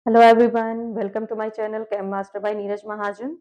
Hello everyone, welcome to my channel chem master by Neeraj Mahajan.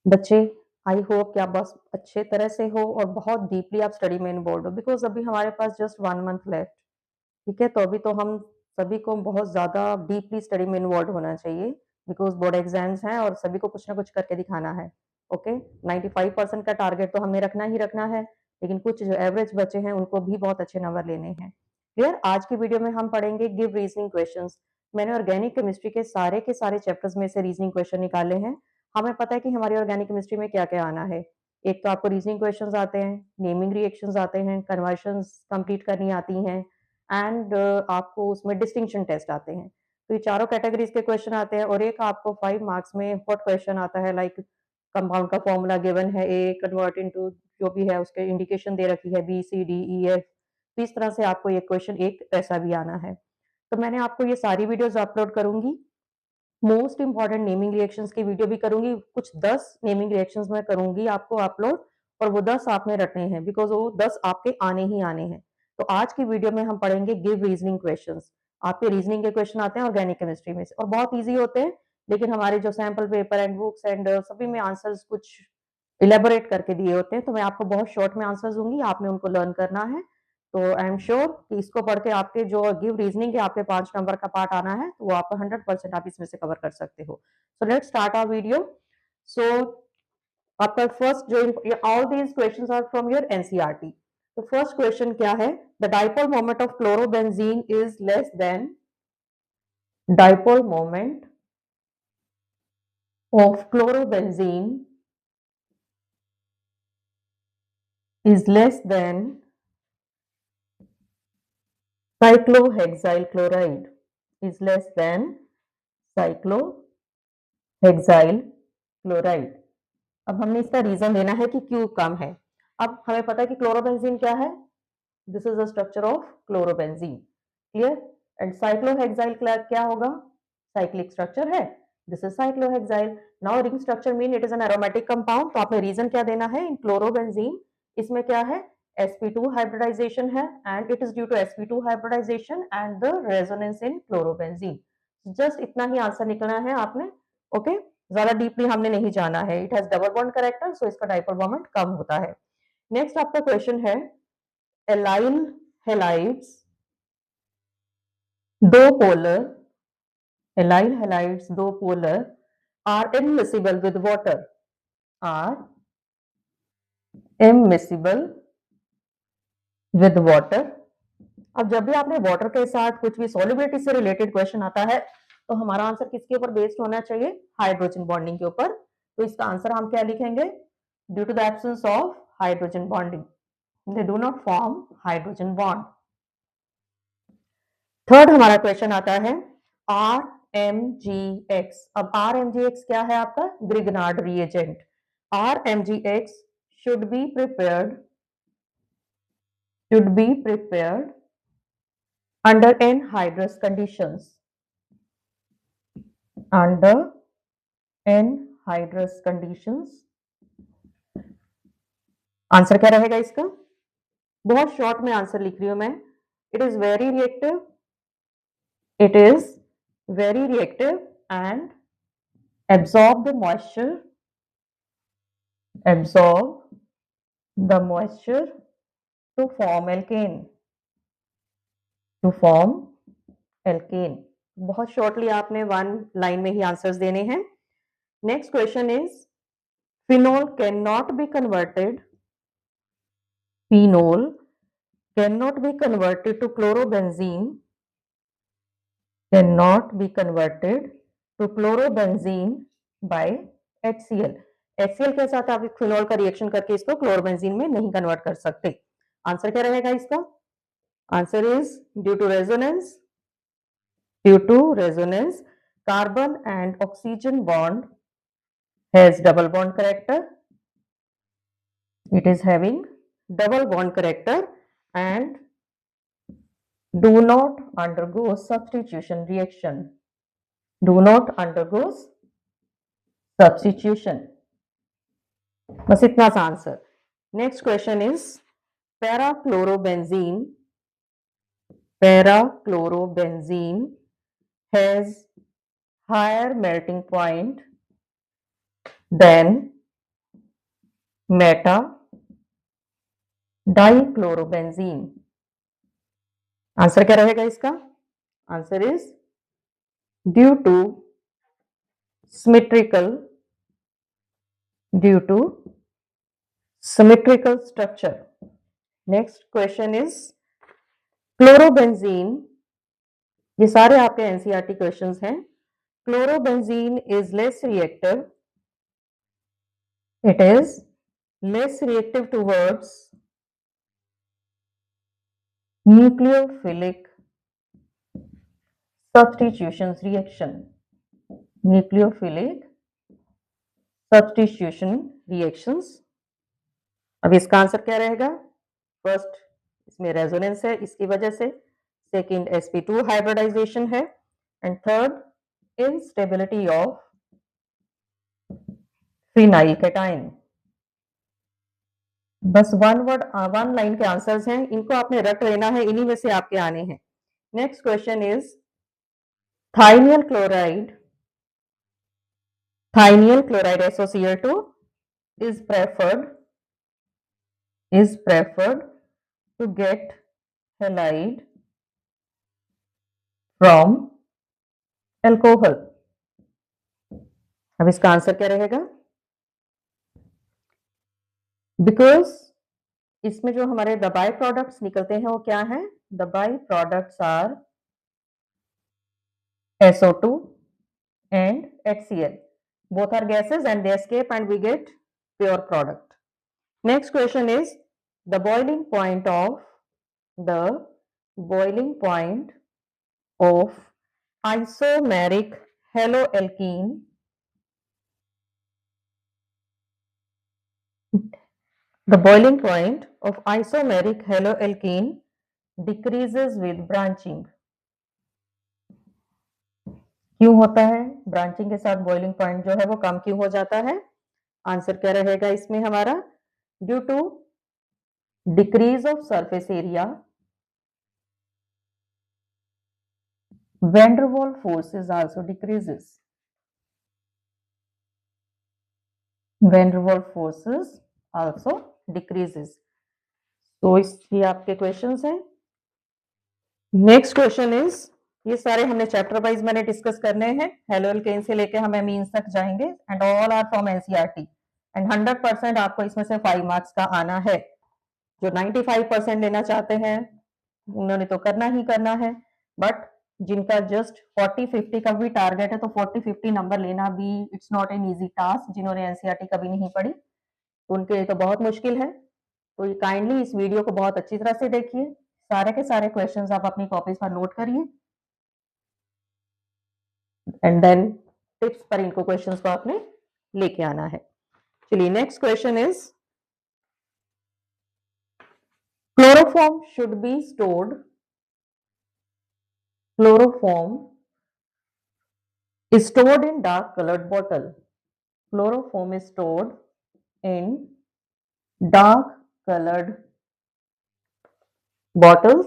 बच्चे, I hope कि आप बस अच्छे तरह से हो और बहुत डीपली आप स्टडी में इन्वॉल्व हो, बिकॉज अभी हमारे पास जस्ट 1 मंथ लेफ्ट। ठीक है, तो अभी तो हम सभी को बहुत ज़्यादा डीपली स्टडी में इन्वॉल्व होना चाहिए, बिकॉज बोर्ड एग्जाम्स हैं और सभी को कुछ ना कुछ करके दिखाना है। ओके, 95% का टारगेट तो हमें रखना ही रखना है, लेकिन कुछ जो एवरेज बच्चे हैं उनको भी बहुत अच्छे नंबर लेने हैं। क्लियर? आज की वीडियो में हम पढ़ेंगे गिव रीजनिंग क्वेश्चंस। मैंने ऑर्गेनिक केमिस्ट्री के सारे चैप्टर्स में से रीजनिंग क्वेश्चन निकाले हैं। हमें पता है कि हमारी ऑर्गेनिक केमिस्ट्री में क्या क्या आना है। एक तो आपको रीजनिंग क्वेश्चंस आते हैं, नेमिंग रिएक्शंस आते हैं, कन्वर्शंस कंप्लीट करनी आती हैं, एंड आपको उसमें डिस्टिंक्शन टेस्ट आते हैं। तो ये चारों कैटेगरीज के क्वेश्चन आते हैं और एक आपको 5 मार्क्स में व्हाट क्वेश्चन आता है, लाइक कंपाउंड का फॉर्मूला गिवन है, ए कन्वर्ट इनटू जो भी है उसके इंडिकेशन दे रखी है, B C D E F. तो इस तरह से आपको ये क्वेश्चन एक ऐसा भी आना है। तो मैंने आपको ये सारी वीडियोस अपलोड करूंगी। मोस्ट इंपॉर्टेंट नेमिंग रिएक्शंस की वीडियो भी करूंगी, कुछ 10 नेमिंग रिएक्शंस मैं करूंगी आपको अपलोड, और वो 10 आपने रटने हैं, बिकॉज वो 10 आपके आने ही आने हैं। तो आज की वीडियो में हम पढ़ेंगे गिव रीजनिंग क्वेश्चंस। आपके रीजनिंग के क्वेश्चन आते हैं ऑर्गेनिक केमिस्ट्री में से और बहुत ईजी होते हैं, लेकिन हमारे जो sample paper and books and सभी में आंसर्स कुछ इलेबोरेट करके दिए होते हैं। तो मैं आपको बहुत शॉर्ट में आंसर्स दूंगी, आपने उनको लर्न करना है। तो आई एम श्योर कि इसको पढ़ के आपके जो गिव रीजनिंग के आपके 5 नंबर का पार्ट आना है, तो वो आपको 100% आप इसमें से कवर कर सकते हो। So let's start our video. So आपका फर्स्ट जो all these questions are from your NCERT. तो फर्स्ट क्वेश्चन क्या है? The dipole moment of chlorobenzene is less than, dipole moment of chlorobenzene is less than cyclohexyl chloride is less than cyclohexyl chloride। अब हमने इसका reason देना है कि क्यों कम है। अब हमें पता है कि क्लोरोबेंजीन क्या है, this is the structure of chlorobenzene. Clear? And cyclohexyl क्या होगा? साइक्लिक स्ट्रक्चर है, this is cyclohexyl. Now ring structure mean it is an aromatic compound. तो आपने रीजन क्या देना है? इन क्लोरोबेंजीन इसमें क्या है? sp2 हाइब्रिडाइजेशन है, and it is due to sp2 hybridisation and the resonance in chlorobenzene. Just इतना ही आंसर निकलना है आपने। ओके, ज्यादा डीपली हमने नहीं जाना है। It has double bond character, so इसका डाइपोल मोमेंट कम होता है। नेक्स्ट आपका क्वेश्चन है, alkyl halides though polar, alkyl halides though polar are immiscible with water, are immiscible with water. अब जब भी आपने वाटर के साथ कुछ भी सॉल्युबिलिटी से रिलेटेड क्वेश्चन आता है, तो हमारा आंसर किसके ऊपर बेस्ड होना चाहिए? हाइड्रोजन बॉन्डिंग के ऊपर। तो इसका आंसर हम क्या लिखेंगे? Due to the absence of hydrogen bonding, they do not form hydrogen bond. Third हमारा क्वेश्चन आता है, RMGX। अब RMGX क्या है? आपका Grignard reagent. RMGX should be prepared under anhydrous conditions, under anhydrous conditions। Answer क्या रहेगा इसका? बहुत शॉर्ट में आंसर लिख रही हूं मैं। It is very reactive, it is very reactive and absorb the moisture to form alkane, बहुत शॉर्टली आपने 1 लाइन में ही आंसर्स देने हैं। Next question is, phenol can not be converted to chlorobenzene, cannot be converted to chlorobenzene by HCl। HCl के साथ आप phenol का रिएक्शन करके इसको क्लोरोबेंजीन में नहीं कन्वर्ट कर सकते। आंसर क्या रहेगा इसका? Answer is due to resonance carbon and oxygen bond has double bond character, it is having double bond character and do not undergo substitution reaction, do not undergo substitution। बस इतना सा answer. Next question is, parachlorobenzene, parachlorobenzene has higher melting point than meta dichlorobenzene. Answer क्या रहेगा इसका? Answer is due to symmetrical structure. Next question is chlorobenzene. ये सारे आपके NCERT questions हैं. Chlorobenzene is less reactive. It is less reactive towards nucleophilic substitutions reaction. Nucleophilic substitution reactions. अब इसका answer क्या रहेगा? फर्स्ट, इसमें रेजोनेंस है इसकी वजह से. सेकंड, sp2 हाइब्रिडाइजेशन है. And third, instability of phenyl cation. बस वन लाइन के आंसर्स हैं, इनको आपने रट लेना है, इन्हीं में से आपके आने हैं. Next question is thionyl chloride SOCl2 is preferred to get halide from alcohol. अब इसका आंसर क्या रहेगा? बिकॉज इसमें जो हमारे द बाई प्रोडक्ट्स निकलते हैं वो क्या है? The by products are SO2 and HCl. Both are gases and they escape and we get pure product. Next question is the boiling point of isomeric haloalkene. The boiling point of isomeric haloalkene decreases with branching. क्यों होता है? Branching के साथ boiling point जो है वो कम क्यों हो जाता है? आंसर क्या रहेगा इसमें हमारा? Due to decrease of surface area, van der Waals forces also decreases. Van der Waals forces also decreases. तो ये आपके क्वेश्चंस हैं. नेक्स्ट क्वेश्चन इज, ये सारे हमने चैप्टर वाइज मैंने डिस्कस करने हैं. हेलोअल्केन से लेके हम एमीन्स तक जाएंगे and all are from NCERT and 100% आपको इसमें से 5 मार्क्स का आना है. जो 95% लेना चाहते हैं उन्होंने तो करना ही करना है, बट जिनका जस्ट 40-50 का भी टारगेट है तो 40-50 नंबर लेना भी it's not an easy task. जिन्होंने एनसीईआरटी कभी नहीं पढ़ी उनके लिए तो बहुत मुश्किल है. तो ये काइंडली इस वीडियो को बहुत अच्छी तरह से देखिए. सारे के सारे क्वेश्चंस आप अपनी कॉपीज पर नोट करिए एंड देन टिप्स पर इनको क्वेश्चंस को आपने लेके आना है. चलिए next question is chloroform should be stored. Chloroform is stored in dark colored bottle. Chloroform is stored in dark colored bottles.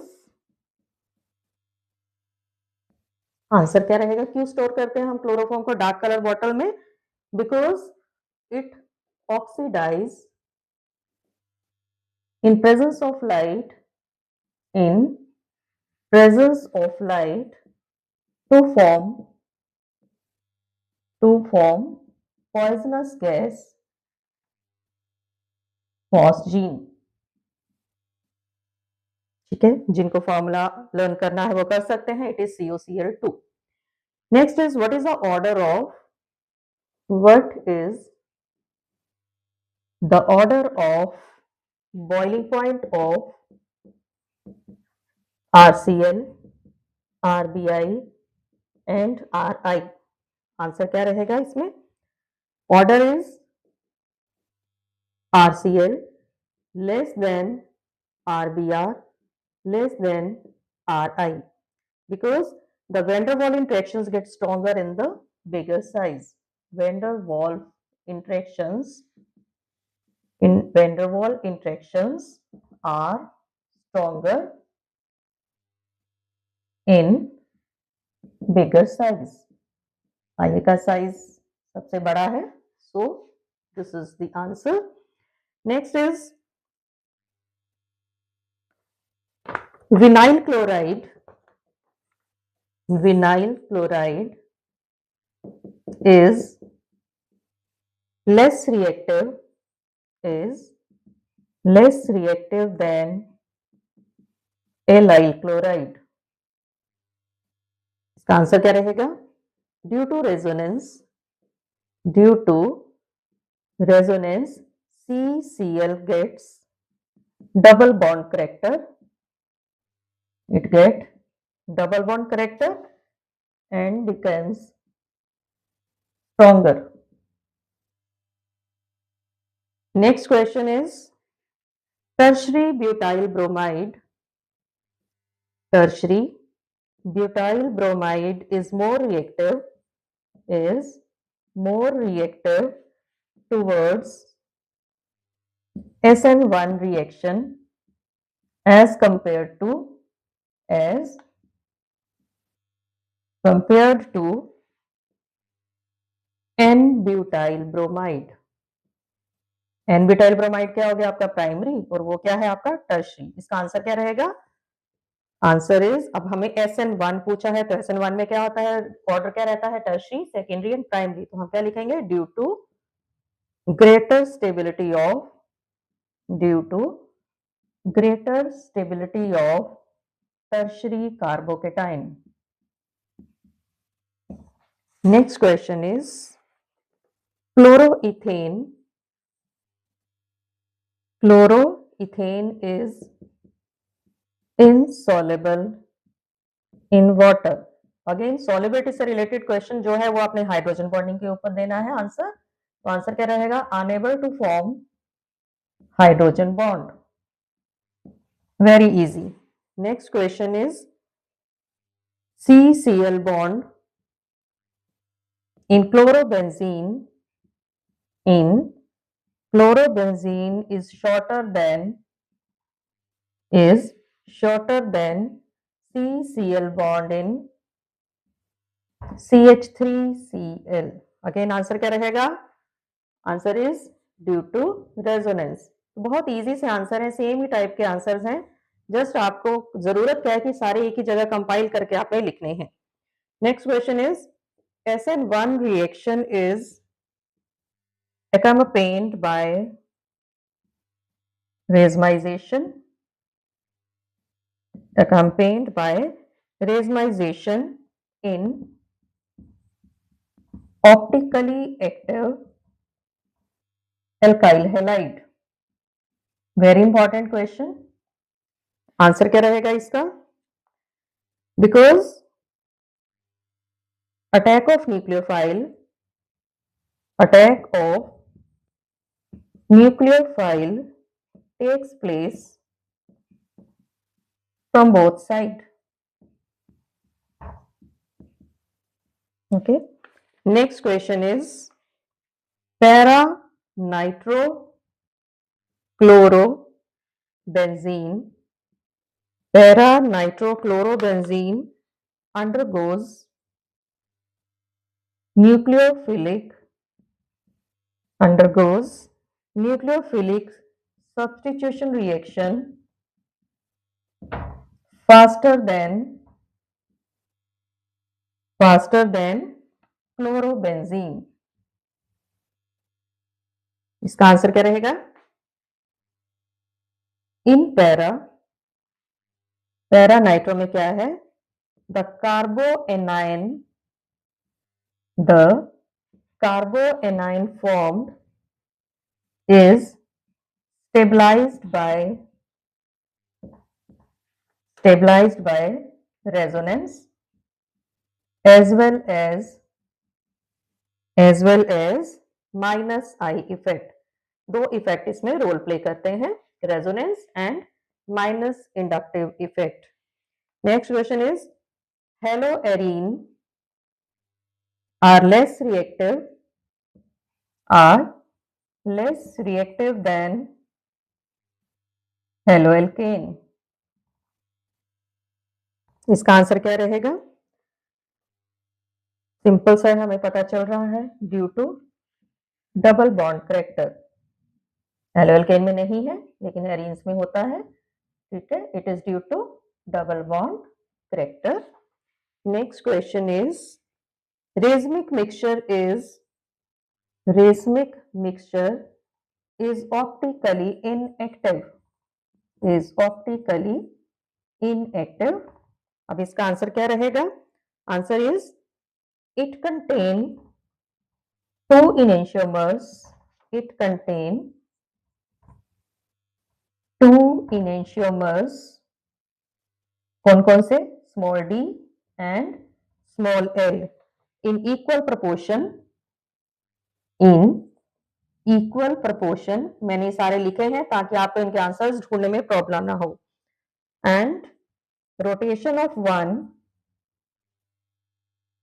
Answer क्या रहेगा? क्यों स्टोर करते हैं हम क्लोरोफॉर्म को डार्क कलर बॉटल में? Because it oxidise in presence of light to form poisonous gas phosgene. ठीक है, जिनको फॉर्मूला लर्न करना है वो कर सकते हैं. It is COCl2. Next is what is the order of boiling point of RCl, RBI and RI. Answer क्या रहेगा इसमें? Order is RCl less than RBr less than RI because the van der Waal interactions get stronger in the bigger size. Van der Waal interactions are stronger in bigger size. आईए का size सबसे बड़ा है, so this is the answer. Next is vinyl chloride. Vinyl chloride is less reactive is less reactive than allyl chloride। इसका answer क्या रहेगा? Due to resonance CCl gets double bond character, it get double bond character and becomes stronger। Next question is tertiary butyl bromide is more reactive towards SN1 reaction as compared to N-butyl bromide। N-butyl bromide क्या हो गया आपका primary और वो क्या है आपका tertiary. इसका आंसर क्या रहेगा? आंसर इज, अब हमें SN1 पूछा है तो SN1 में क्या होता है, ऑर्डर क्या रहता है, टर्शरी, सेकेंडरी एंड प्राइमरी। तो हम क्या लिखेंगे? Due to greater stability of tertiary carbocation। Next question is chloroethane is insoluble in water। Again solubility से रिलेटेड क्वेश्चन जो है वो आपने हाइड्रोजन बॉन्डिंग के ऊपर देना है आंसर। तो आंसर क्या रहेगा? Unable to form hydrogen bond. Very easy. Next question is CCl bond in chlorobenzene is shorter than CCl bond in CH3Cl। Again answer क्या रहेगा? Answer is due to resonance. बहुत इजी से answer है, same ही type के answers हैं, just आपको जरूरत क्या है कि सारे एक ही जगह कंपाइल करके आपने लिखने हैं। Next question is SN1 reaction is accompanied by racemization in optically active alkyl halide। Very important question. Answer क्या रहेगा इसका? Because attack of nucleophile takes place from both sides। Okay, next question is para nitrochlorobenzene undergoes nucleophilic substitution reaction faster than chlorobenzene। इसका answer क्या रहेगा? इन para nitro में क्या है? The carbanion formed is stabilized by resonance as well as minus I effect. दो effect इसमें role play करते हैं, resonance and minus inductive effect. Next question is haloarene are less reactive than haloalkane. इसका answer क्या रहेगा? Simple सा हमें पता चल रहा है, due to double bond character. Alkane में नहीं है लेकिन एरीन्स में होता है, ठीक है। It is due to double bond character. Next question is racemic mixture is optically inactive। अब इसका आंसर क्या रहेगा? Answer is it contain two enantiomers कौन कौन से? Small d and small l in equal proportion। मैंने सारे लिखे हैं ताकि आपको इनके आंसर्स ढूंढने में प्रॉब्लम ना हो। And rotation of one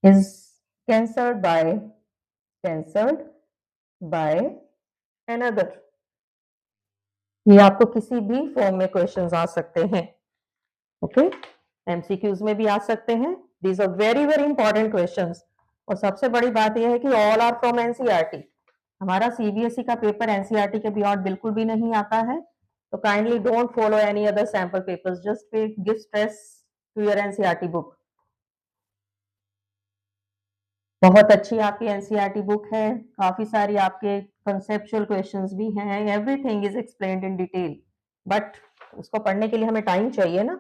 is cancelled by another। ये आपको किसी भी फॉर्म में क्वेश्चंस आ सकते हैं, ओके। एमसीक्यूज में भी आ सकते हैं। These are very very important questions. और सबसे बड़ी बात यह है कि ऑल आर फ्रॉम एनसीईआरटी। हमारा सीबीएसई का पेपर एनसीईआरटी के बियॉन्ड बिल्कुल भी नहीं आता है, तो kindly don't follow any other sample papers, just give stress to your NCERT book. बहुत अच्छी आपकी एनसीईआरटी बुक है, काफी सारी आपके कंसेप्चुअल क्वेश्चंस भी हैं, everything is explained in detail, but उसको पढ़ने के लिए हमें टाइम चाहिए ना,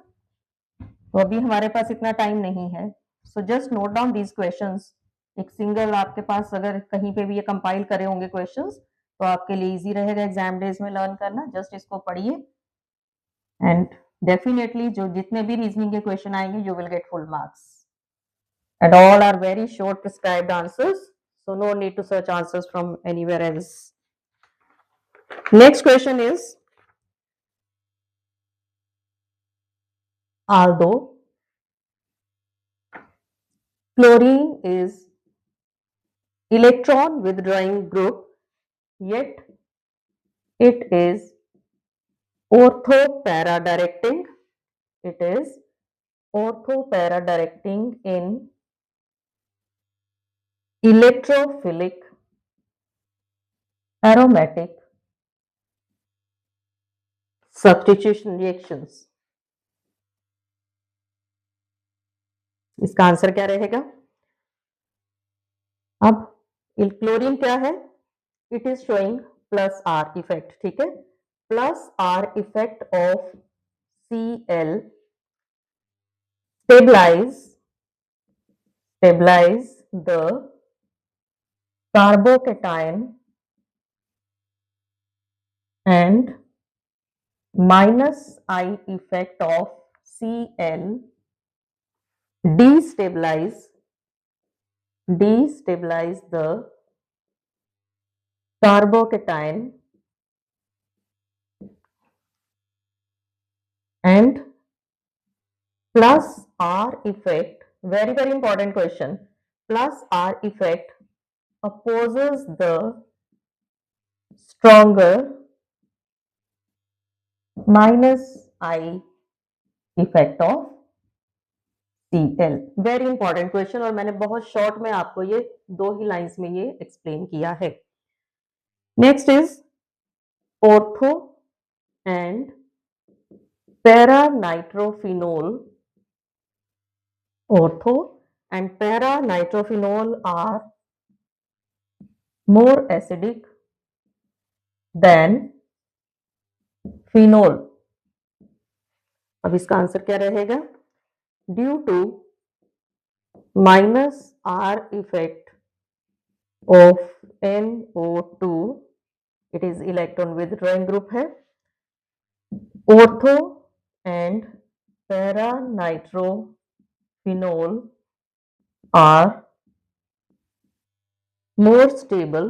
तो अभी हमारे पास इतना टाइम नहीं है। So just note down these questions. एक सिंगल आपके पास अगर कहीं पे भी ये कंपाइल करे होंगे क्वेश्चंस तो आपके लिए इजी रहेगा एग्जाम डेज में लर्न करना। जस्ट इसको पढ़िए एंड डेफिनेटली जो जितने भी रीजनिंग के क्वेश्चन आएंगे you will get full marks. And all are very short prescribed answers, so no need to search answers from anywhere else. Next question is, although chlorine is electron withdrawing group, yet it is ortho-para-directing. It is ortho-para-directing in electrophilic aromatic substitution reactions। इसका answer क्या रहेगा? अब chlorine क्या है? It is showing plus R effect, ठीक है। Plus R effect of Cl stabilize the carbocation and minus I effect of Cl destabilize the carbocation and plus R effect, very very important question, plus R effect opposes the stronger minus I effect of Cl। Very important question और मैंने बहुत short में आपको ये दो ही lines में ये explain किया है। Next is ortho and para nitrophenol. Ortho and para-nitrophenol are more acidic than phenol। अब इसका आंसर क्या रहेगा? Due to minus R effect of NO2, it is electron withdrawing group है। Ortho and para-nitrophenol are more stable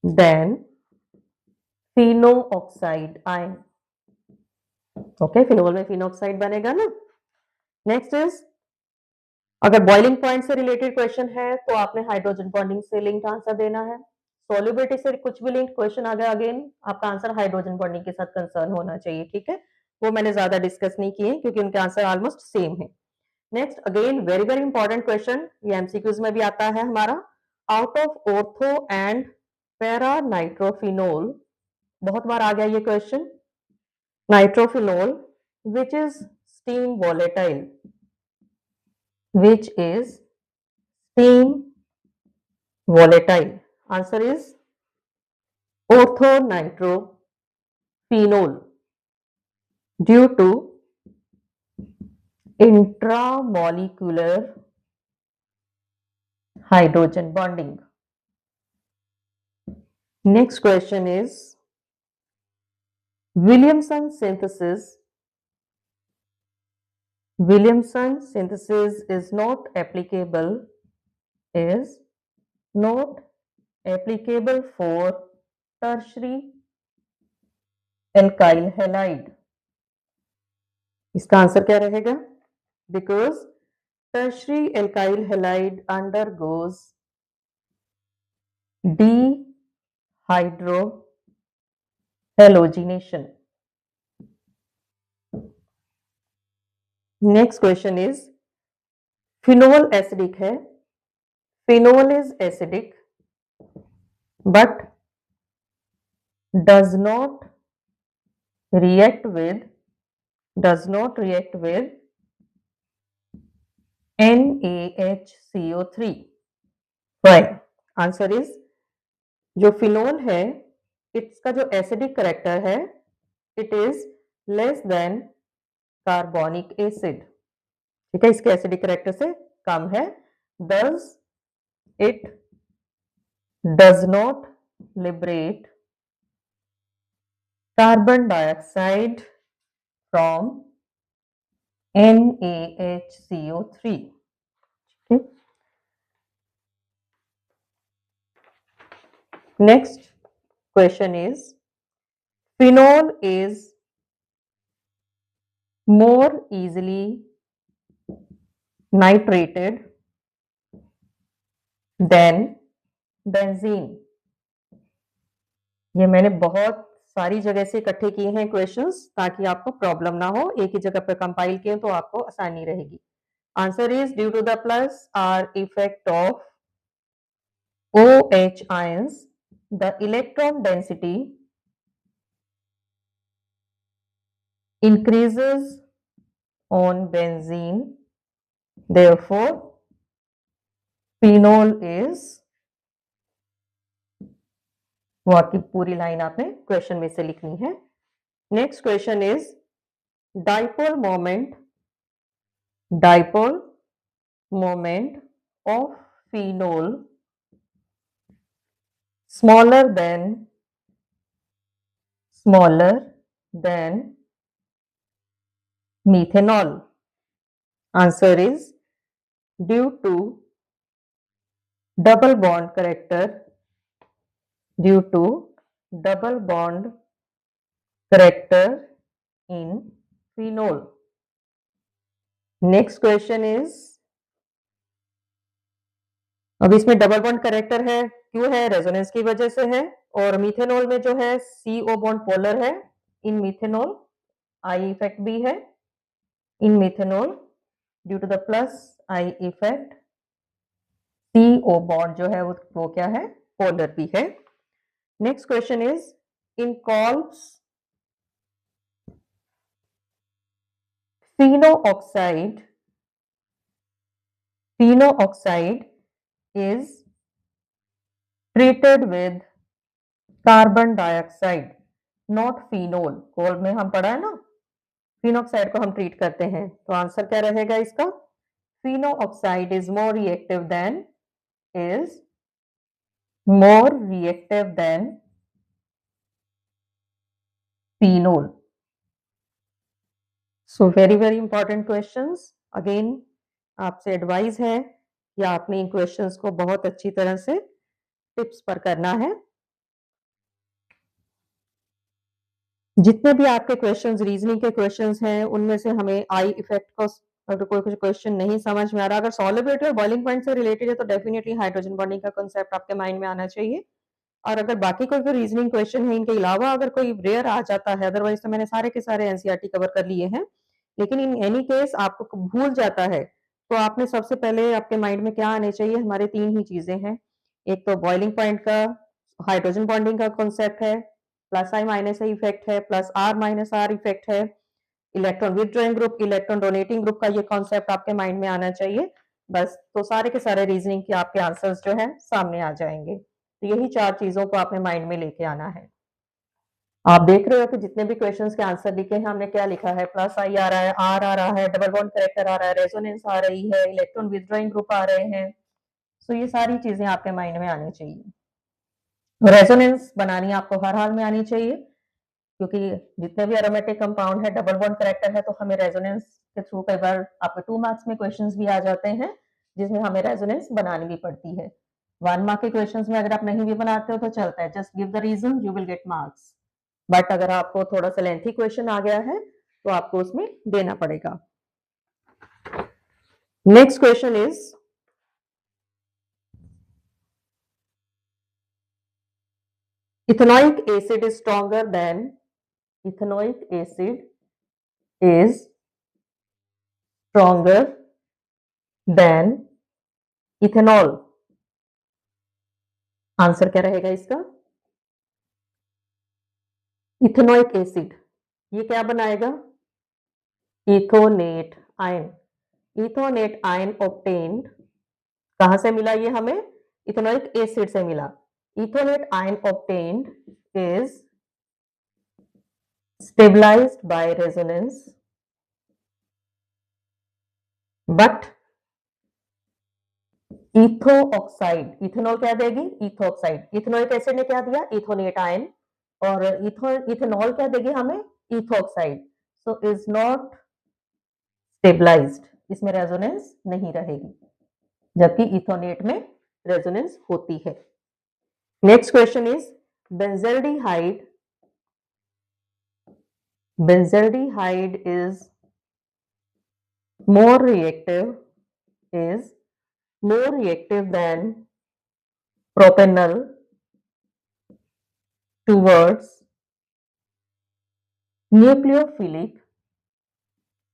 than phenooxide ion। Okay, phenol में phenoxide बनेगा ना। Next is, अगर boiling point से रिलेटेड क्वेश्चन है तो आपने हाइड्रोजन बॉन्डिंग से लिंक्ड आंसर देना है। सॉल्युबिलिटी से कुछ भी लिंक्ड क्वेश्चन आ गया, अगेन आपका आंसर हाइड्रोजन बॉन्डिंग के साथ कंसर्न होना चाहिए, ठीक है। वो मैंने ज्यादा डिस्कस नहीं किए क्योंकि उनके आंसर ऑलमोस्ट सेम है। Next again very very important question, ये एमसीक्यूज में भी आता है हमारा। Out of ortho and para nitrophenol, बहुत बार आ गया ये question. Nitrophenol which is steam volatile, which is steam volatile, answer is orthonitrophenol due to intramolecular hydrogen bonding. Next question is Williamson synthesis. Williamson synthesis is not applicable for tertiary alkyl halide. इसका answer क्या रहेगा? Because tertiary alkyl halide undergoes dehydrohalogenation. Next question is phenol acidic है. Phenol is acidic but does not react with NaHCO3. Why? Answer is जो phenol है इसका जो acidic character है it is less then carbonic acid, ठीक है, इसके acidic character से कम है, thus it does not liberate carbon dioxide from NaHCO3. Okay. Next question is phenol is more easily nitrated than benzene. ये मैंने बहुत सारी जगह से इकट्ठे किए हैं क्वेश्चंस ताकि आपको प्रॉब्लम ना हो, एक ही जगह पर कंपाइल किए तो आपको आसानी रहेगी। Answer is due to the plus R effect of OH ions, the electron density increases on benzene, therefore phenol is, वो आपकी पूरी लाइन आपने क्वेश्चन में से लिखनी है। Next question is dipole moment of phenol smaller than methanol. Answer is due to double bond character in phenol. Next question is, अब इसमें डबल बॉन्ड करेक्टर है, क्यों है? रेजोनेंस की वजह से है, और मिथेनॉल में जो है CO बॉन्ड पोलर है, इन मिथेनॉल आई इफेक्ट भी है, in methanol due to the plus I effect CO bond जो है वो क्या है? पोलर भी है। Next question is in Kolbe's pheno oxide is treated with carbon dioxide, not phenol. कोल में हम पढ़ा है ना, फिनोक्साइड को हम ट्रीट करते हैं, तो आंसर क्या रहेगा इसका? Fino oxide is more reactive than phenol. So very very important questions. Again आपसे एडवाइस है कि आपने इन क्वेश्चंस को बहुत अच्छी तरह से टिप्स पर करना है। जितने भी आपके क्वेश्चंस रीजनिंग के क्वेश्चंस हैं उनमें से हमें आई इफेक्ट को, अगर कोई क्वेश्चन नहीं समझ में आ रहा, अगर सॉल्युबिलिटी और बॉइलिंग पॉइंट से रिलेटेड है तो डेफिनेटली हाइड्रोजन बॉन्डिंग का कांसेप्ट आपके माइंड में आना चाहिए। और अगर बाकी कोई भी रीजनिंग क्वेश्चन है इनके अलावा अगर कोई रेयर आ जाता है, अदरवाइज तो मैंने सारे के सारे एनसीईआरटी कवर कर लिए हैं, लेकिन इन एनी केस आपको भूल जाता है तो आपने सबसे पहले आपके माइंड में क्या आने चाहिए, हमारे 3 ही चीज़ें हैं। एक तो बॉइलिंग पॉइंट का हाइड्रोजन बॉन्डिंग का कॉन्सेप्ट है, plus I minus I effect है, plus R minus R effect है, electron withdrawing group, electron donating group का ये कॉन्सेप्ट आपके माइंड में आना चाहिए। बस, तो सारे के सारे रीजनिंग के आपके आंसर्स जो है सामने आ जाएंगे। तो यही 4 चीज़ों को आपने माइंड में लेके आना है। आप देख रहे हो कि जितने भी क्वेश्चंस के आंसर लिखे हैं, हमने क्या लिखा है, प्लस आई आ रहा है, आर आ रहा है, डबल बॉन्ड कैरेक्टर आ रहा है, रेजोनेंस आ रही है, इलेक्ट्रॉन विथड्रॉइंग ग्रुप आ रहे हैं। सो ये सारी चीजें आपके माइंड में आनी चाहिए। रेजोनेंस बनानी आपको हर हाल में आनी चाहिए, क्योंकि जितने भी एरोमेटिक कंपाउंड है, डबल बॉन्ड कैरेक्टर है, तो हमें रेजोनेंस के थ्रू कई बार आपके 2 मार्क्स में क्वेश्चंस भी आ जाते हैं, जिसमें हमें रेजोनेंस बनानी भी पड़ती है। 1 मार्क के क्वेश्चंस में अगर आप नहीं भी बनाते हो तो चलता है, just give the reason, you will get marks. But अगर आपको थोड़ा सा लेंथी क्वेश्चन आ गया है तो आपको उसमें देना पड़ेगा। Next question is, ethanoic acid is stronger than, ethanoic acid is stronger than ethanol। Answer क्या रहेगा इसका? इथेनोइक एसिड ये क्या बनाएगा? Ethanoate ion. Ethanoate ion obtained, कहां से मिला ये हमें? इथेनोइक एसिड से मिला। Ethanoate ion obtained is stabilized by resonance, but ethoxide, ethanol क्या देगी? इथो ऑक्साइड। इथेनोइक एसिड ने क्या दिया? इथोनेट आयन। और इथेनॉल क्या देगी हमें? Ethoxide. So is not stabilized, इसमें रेजोनेंस नहीं रहेगी, जबकि इथोनेट में रेजोनेंस होती है। Next question is, benzaldehyde, benzaldehyde is more reactive, is more reactive than propanol towards nucleophilic,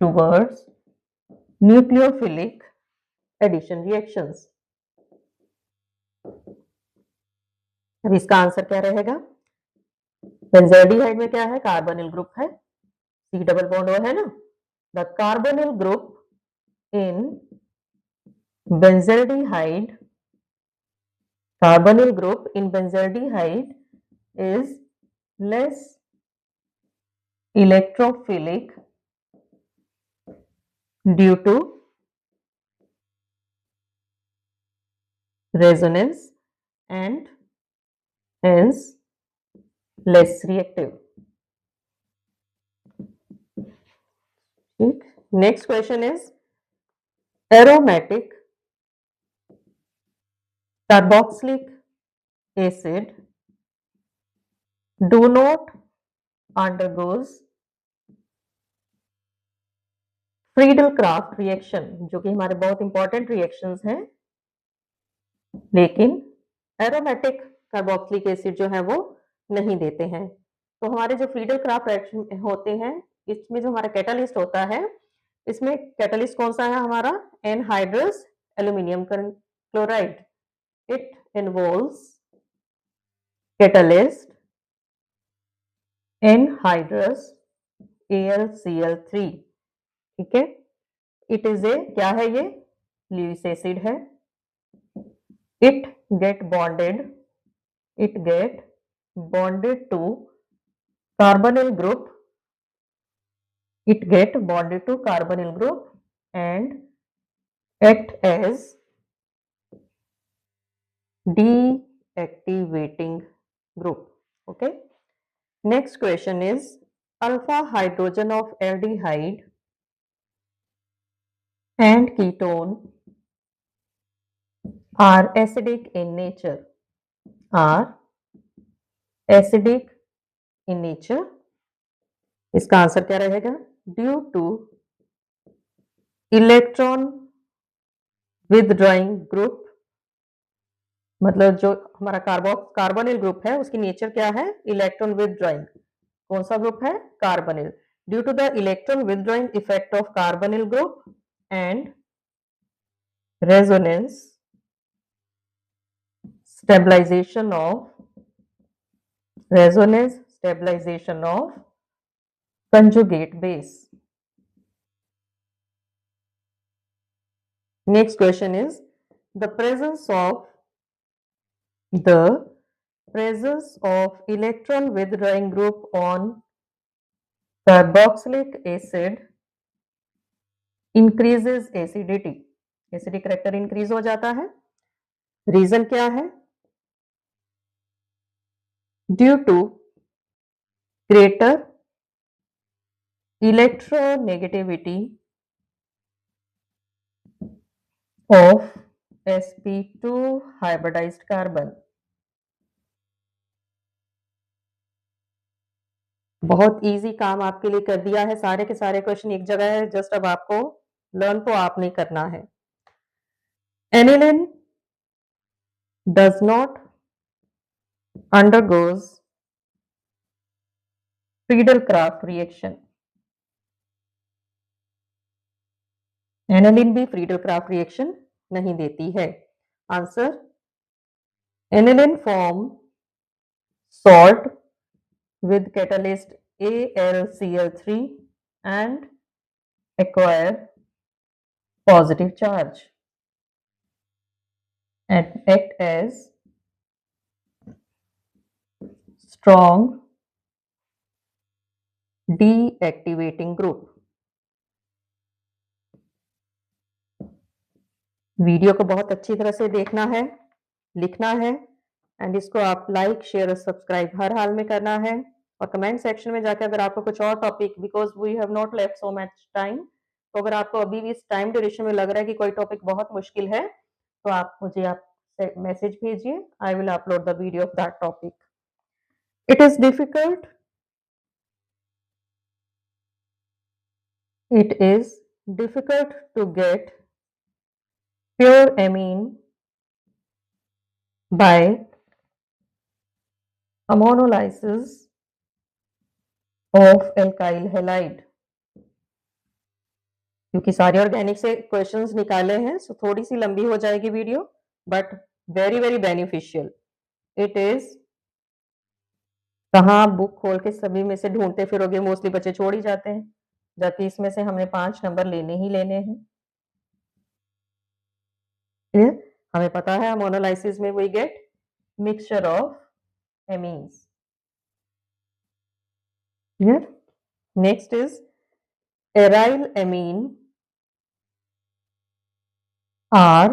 towards nucleophilic addition reactions। अब इसका आंसर क्या रहेगा? बेंजल्डिहाइड में क्या है? कार्बोनिल ग्रुप है, सी डबल बॉन्ड वो है ना। The carbonyl group in benzaldehyde, carbonyl group in benzaldehyde is less electrophilic due to resonance and hence less reactive। Next question is, aromatic carboxylic acid do not undergoes Friedel-Crafts reaction, जो कि हमारे बहुत important reactions हैं, लेकिन aromatic carboxylic acid जो है वो नहीं देते हैं। तो हमारे जो फ्रीडल-क्राफ्ट रिएक्शन होते हैं, इसमें जो हमारा कैटालिस्ट होता है, इसमें कैटालिस्ट कौन सा है हमारा? Anhydrous aluminium chloride. It involves catalyst anhydrous AlCl3। ठीक है, इट इज ए, क्या है ये? ल्यूइस एसिड है। It get bonded, it get bonded to carbonyl group, it get bonded to carbonyl group and act as deactivating group। Okay, next question is, alpha hydrogen of aldehyde and ketone are acidic in nature, are acidic in nature। इसका answer क्या रहेगा? Due two electron withdrawing group, मतलब जो हमारा carbonyl group है उसकी nature क्या है? Electron withdrawing. कौन सा ग्रुप है? Carbonyl. Due to the electron withdrawing effect of carbonyl group and resonance, stabilization of conjugate base. Next question is the presence of electron withdrawing group on carboxylic acid increases acidity. Acidic character increase हो जाता है. Reason क्या है? Due to greater electronegativity of sp2 hybridized carbon. बहुत easy काम आपके लिए कर दिया है. सारे के सारे क्वेश्चन एक जगह है. जस्ट अब आपको लर्न तो आपने करना है. Aniline does not undergoes Friedel-Crafts reaction. Aniline भी फ्रीडल-क्राफ्ट रिएक्शन नहीं देती है. Answer, aniline form salt with catalyst AlCl3 and acquire positive charge and act as strong deactivating group. Video को बहुत अच्छी तरह से देखना है, लिखना है एंड इसको आप लाइक, शेयर और सब्सक्राइब हर हाल में करना है. और कमेंट सेक्शन में जाकर अगर आपको कुछ और topic, because we have not left so much time, तो अगर आपको अभी भी इस टाइम ड्यूरेशन में लग रहा है कि कोई टॉपिक बहुत मुश्किल है तो आप मैसेज भेजिए. I will upload the video of that topic. It is difficult to get pure amine by ammonolysis of alkyl halide. क्योंकि सारे ऑर्गेनिक से क्वेश्चंस निकाले हैं, सो थोड़ी सी लंबी हो जाएगी video, but very very beneficial it is. कहाँ बुक खोल के सभी में से ढूंढते फिरोगे, मोस्टली बच्चे छोड़ ही जाते हैं, जबकि इसमें से हमने 5 नंबर लेने ही लेने हैं. हमें पता है मोनोलाइसिस में we get mixture of amines. Next is aryl amine are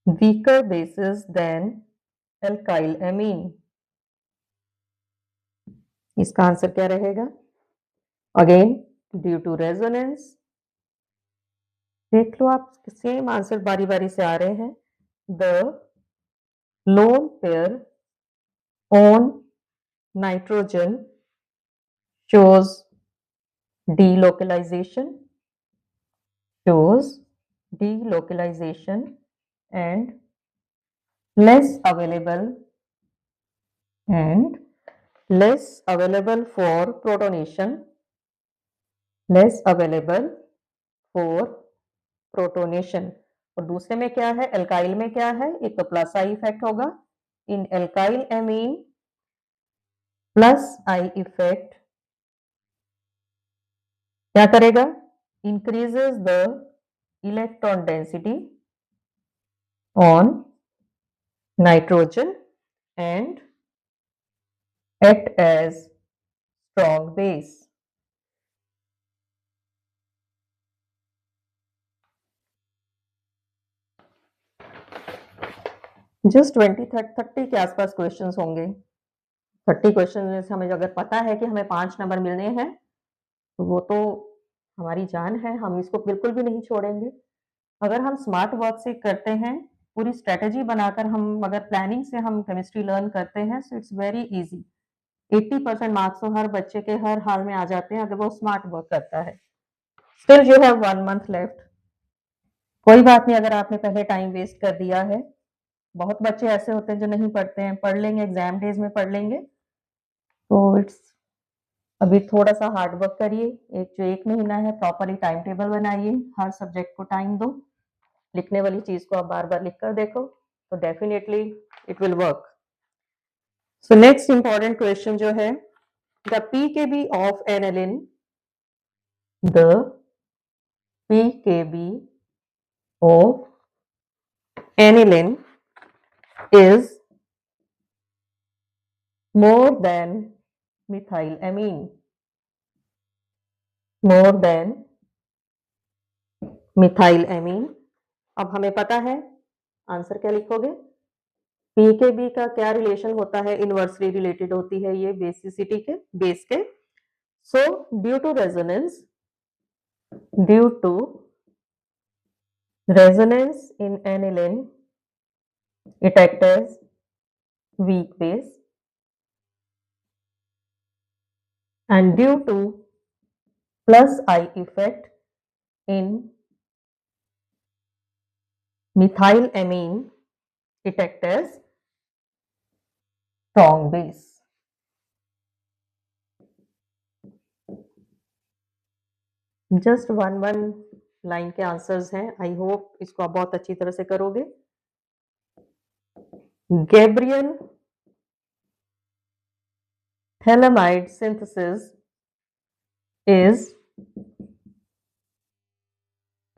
weaker bases than alkyl amine. इसका आंसर क्या रहेगा? Again due to resonance. देख लो आप, सेम आंसर बारी बारी से आ रहे हैं. The lone pair on nitrogen shows delocalization and less available for protonation. और दूसरे में क्या है? एल्काइल में क्या है? एक तो प्लस आई इफेक्ट होगा. In alkyl amine plus I effect क्या करेगा? Increases the electron density on nitrogen and act as strong base. Just 20-30 के आसपास क्वेश्चंस होंगे. 30 क्वेश्चन में से हमें अगर पता है कि हमें 5 नंबर मिलने हैं तो वो तो हमारी जान है, हम इसको बिल्कुल भी नहीं छोड़ेंगे. अगर हम स्मार्ट वर्क से करते हैं, पूरी स्ट्रेटेजी बनाकर हम अगर प्लानिंग से हम केमिस्ट्री लर्न करते हैं, so it's very easy. 80% marks तो हर बच्चे के हर हाल में आ जाते हैं अगर वो स्मार्ट वर्क करता है. Still you have 1 month left. कोई बात नहीं अगर आपने पहले टाइम वेस्ट कर दिया है. बहुत बच्चे ऐसे होते हैं जो नहीं पढ़ते हैं, पढ़ लेंगे, एग्जाम डेज में पढ़ लेंगे, तो इट्स अभी थोड़ा सा हार्ड वर्क करिए, एक महीना है, प्रॉपरली टाइम टेबल बनाइए, हर सब्जेक्ट को टाइम दो, लिखने वाली चीज को आप बार बार लिख कर देखो, तो definitely it will work. So next important question जो है, the pKb of aniline, the pKb of aniline is more than methylamine, more than methylamine। अब हमें पता है, आंसर क्या लिखोगे? पीकेबी का क्या रिलेशन होता है? इनवर्सली रिलेटेड होती है ये बेसिसिटी के, बेस के। So due to resonance, due to resonance in aniline, it acts as weak base, and due to plus I effect in methylamine, it acts as strong base। Just one line के answers हैं, I hope इसको आप बहुत अच्छी तरह से करोगे। Gabriel phthalimide synthesis is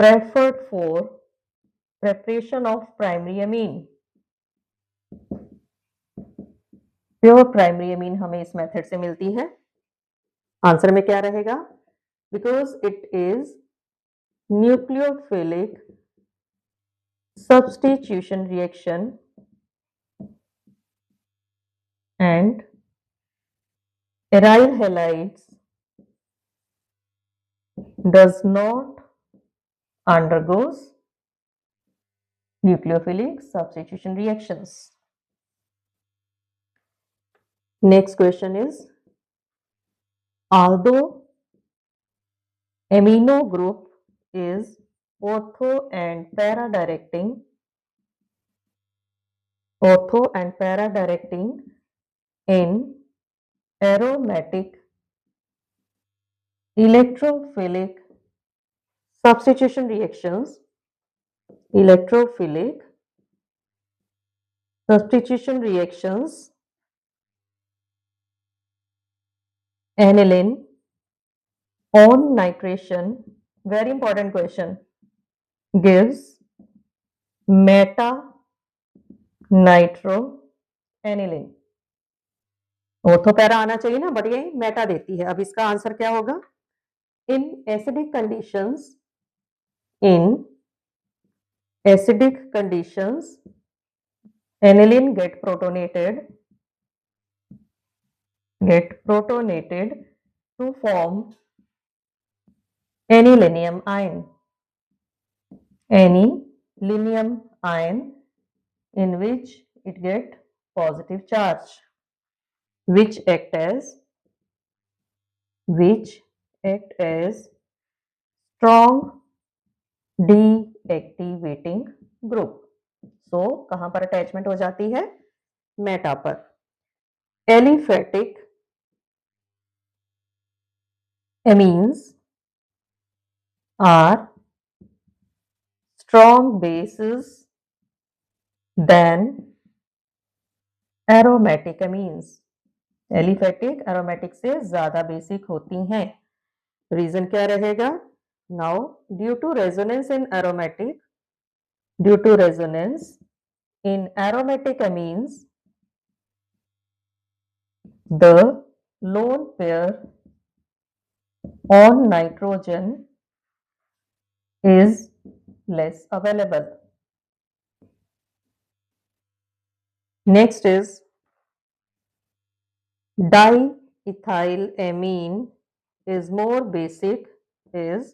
preferred for preparation of primary amine। Pure primary amine हमें इस मेथड से मिलती है। आंसर में क्या रहेगा? Because it is nucleophilic substitution reaction and aryl halides does not undergoes nucleophilic substitution reactions। Next question is, although amino group is ortho and para directing in aromatic electrophilic substitution reactions, aniline on nitration, very important question, gives meta nitroaniline। Ortho para आना चाहिए ना, but ये Meta देती है। अब इसका answer क्या होगा? In acidic conditions aniline get protonated to form anilinium ion in which it get positive charge, which act as strong deactivating group। So कहां पर अटैचमेंट हो जाती है? मेटा पर। Aliphatic amines are strong bases than aromatic amines। Aliphatic aromatic से ज्यादा basic होती हैं। रीजन क्या रहेगा? Now due to resonance in aromatic amines, the lone pair on nitrogen is less available। Next is diethylamine is more basic than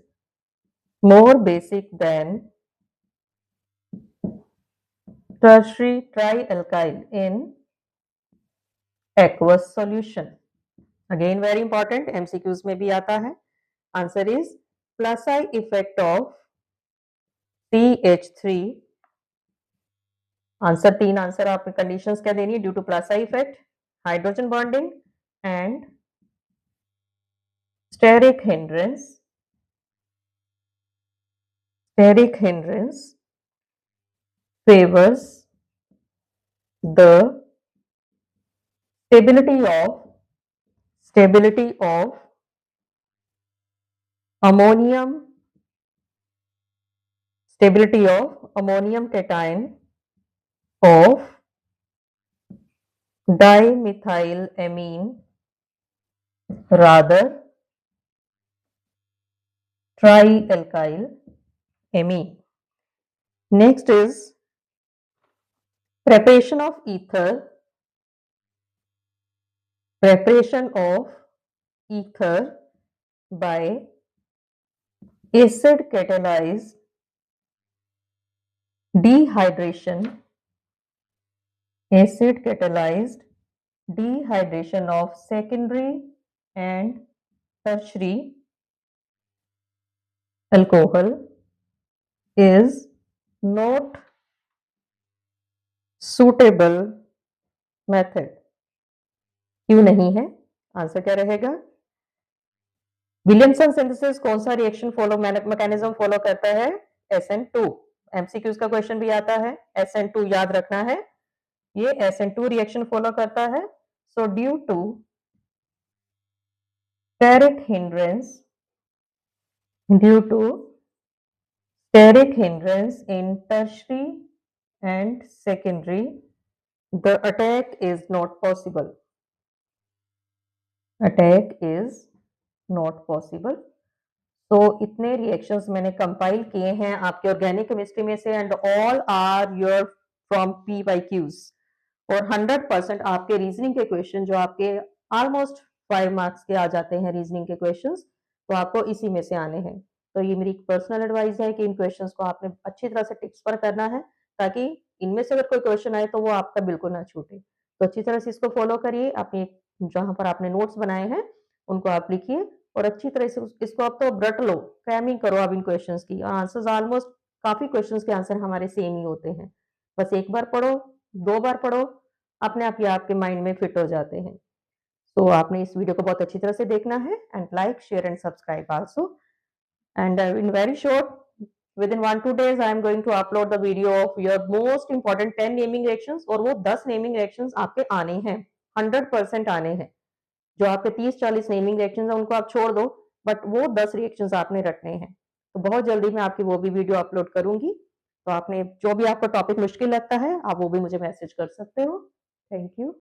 tertiary trialkyl in aqueous solution। Again very important, MCQs में भी आता है। Answer is plus I effect of CH3। Answer 3 answer आपने conditions क्या देनी है? Due two plus I effect, hydrogen bonding and steric hindrance favors the stability of ammonium cation of dimethylamine rather trialkyl amine. Next is preparation of ether by acid catalyzed dehydration of secondary and tertiary alcohol is not suitable method. क्यों नहीं है? Answer क्या रहेगा? Williamson synthesis कौन सा reaction mechanism follow करता है? SN2. MCQs का क्वेश्चन भी आता है, SN2 याद रखना है, ये SN2 रिएक्शन फॉलो करता है. So due to steric hindrance in tertiary and secondary, the attack is not possible. तो इतने रिएक्शंस मैंने कंपाइल किए हैं आपके ऑर्गेनिक केमिस्ट्री में से, and all are your from PYQs, और 100% आपके रीजनिंग के क्वेश्चन जो आपके ऑलमोस्ट 5 मार्क्स के आ जाते हैं रीजनिंग के क्वेश्चंस, तो आपको इसी में से आने हैं. तो ये मेरी पर्सनल एडवाइस है कि इन क्वेश्चंस को आपने अच्छी तरह से टिप्स पर करना है, ताकि इनमें से अगर कोई क्वेश्चन आए तो वो आपका बिल्कुल ना छूटे. तो अच्छी तरह से इसको फॉलो करिए. अपने जहां पर आपने नोट्स बनाए हैं उनको आप लिखिए, और अच्छी तरह से इसको आप तो रट लो, क्रैमिंग करो आप इन क्वेश्चंस की. आंसर्स ऑलमोस्ट काफी क्वेश्चंस के आंसर हमारे सेम ही होते हैं. बस एक बार पढ़ो, 2 बार पढ़ो, अपने आप ये आपके माइंड में फिट हो जाते हैं. तो आपने इस वीडियो को बहुत अच्छी तरह से देखना है, and like, share and subscribe also. And in very short, within 1-2 days I am going to upload the video of your most important 10 naming reactions, और वो 10 naming reactions आपके आने हैं, 100% आने हैं. जो आपके 30-40 नेमिंग रिएक्शंस हैं उनको आप छोड़ दो, बट वो 10 रिएक्शंस आपने रखने हैं. तो बहुत जल्दी मैं आपकी वो भी वीडियो अपलोड करूंगी. तो आपने जो भी आपको टॉपिक मुश्किल लगता है आप वो भी मुझे मैसेज कर सकते हो. Thank you.